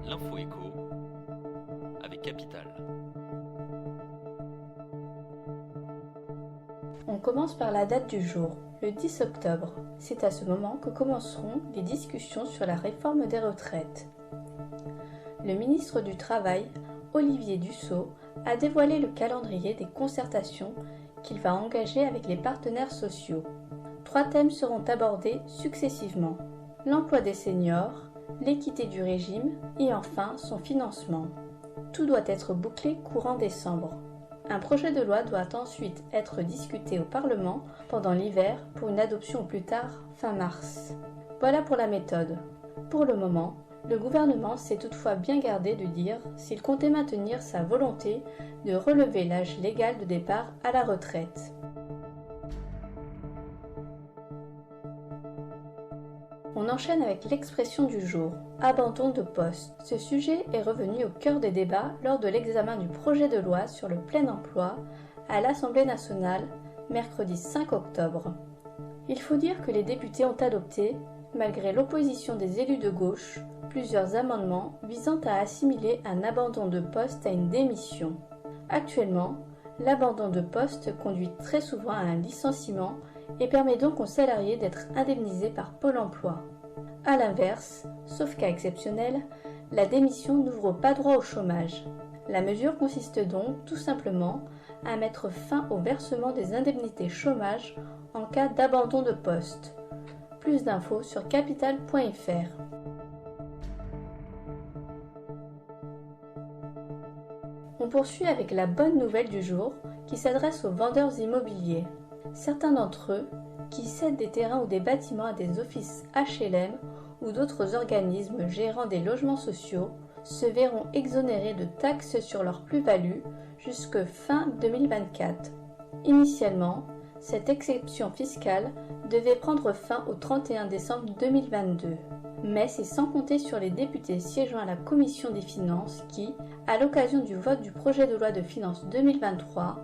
l'info écho avec Capital. On commence par la date du jour, le 10 octobre. C'est à ce moment que commenceront les discussions sur la réforme des retraites. Le ministre du Travail, Olivier Dussopt, a dévoilé le calendrier des concertations qu'il va engager avec les partenaires sociaux. 3 thèmes seront abordés successivement: l'emploi des seniors, l'équité du régime et enfin son financement. Tout doit être bouclé courant décembre. Un projet de loi doit ensuite être discuté au Parlement pendant l'hiver pour une adoption au plus tard fin mars. Voilà pour la méthode. Pour le moment, le gouvernement s'est toutefois bien gardé de dire s'il comptait maintenir sa volonté de relever l'âge légal de départ à la retraite. On enchaîne avec l'expression du jour, abandon de poste. Ce sujet est revenu au cœur des débats lors de l'examen du projet de loi sur le plein emploi à l'Assemblée nationale, mercredi 5 octobre. Il faut dire que les députés ont adopté, malgré l'opposition des élus de gauche, plusieurs amendements visant à assimiler un abandon de poste à une démission. Actuellement, l'abandon de poste conduit très souvent à un licenciement et permet donc aux salariés d'être indemnisés par Pôle emploi. A l'inverse, sauf cas exceptionnel, la démission n'ouvre pas droit au chômage. La mesure consiste donc tout simplement à mettre fin au versement des indemnités chômage en cas d'abandon de poste. Plus d'infos sur capital.fr. On poursuit avec la bonne nouvelle du jour qui s'adresse aux vendeurs immobiliers. Certains d'entre eux, qui cèdent des terrains ou des bâtiments à des offices HLM ou d'autres organismes gérant des logements sociaux, se verront exonérés de taxes sur leur plus-value jusque fin 2024. Initialement, cette exception fiscale devait prendre fin au 31 décembre 2022. Mais c'est sans compter sur les députés siégeant à la Commission des finances qui, à l'occasion du vote du projet de loi de finances 2023,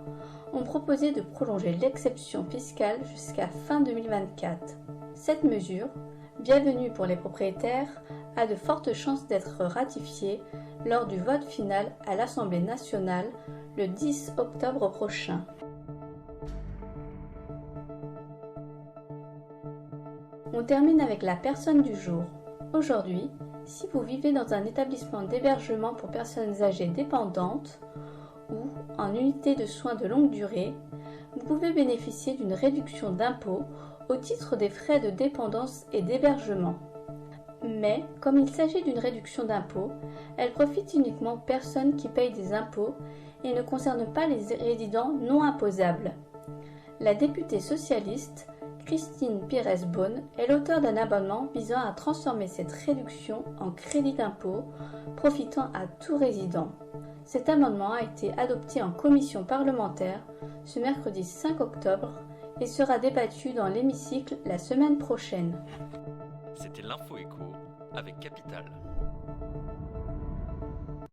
ont proposé de prolonger l'exception fiscale jusqu'à fin 2024. Cette mesure, bienvenue pour les propriétaires, a de fortes chances d'être ratifiée lors du vote final à l'Assemblée nationale le 10 octobre prochain. On termine avec la personne du jour. Aujourd'hui, si vous vivez dans un établissement d'hébergement pour personnes âgées dépendantes ou en unité de soins de longue durée, vous pouvez bénéficier d'une réduction d'impôt au titre des frais de dépendance et d'hébergement. Mais, comme il s'agit d'une réduction d'impôt, elle profite uniquement aux personnes qui payent des impôts et ne concerne pas les résidents non imposables. La députée socialiste Christine Pires-Beaune est l'auteure d'un amendement visant à transformer cette réduction en crédit d'impôt profitant à tout résident. Cet amendement a été adopté en commission parlementaire ce mercredi 5 octobre et sera débattu dans l'hémicycle la semaine prochaine. C'était l'info écho avec Capital.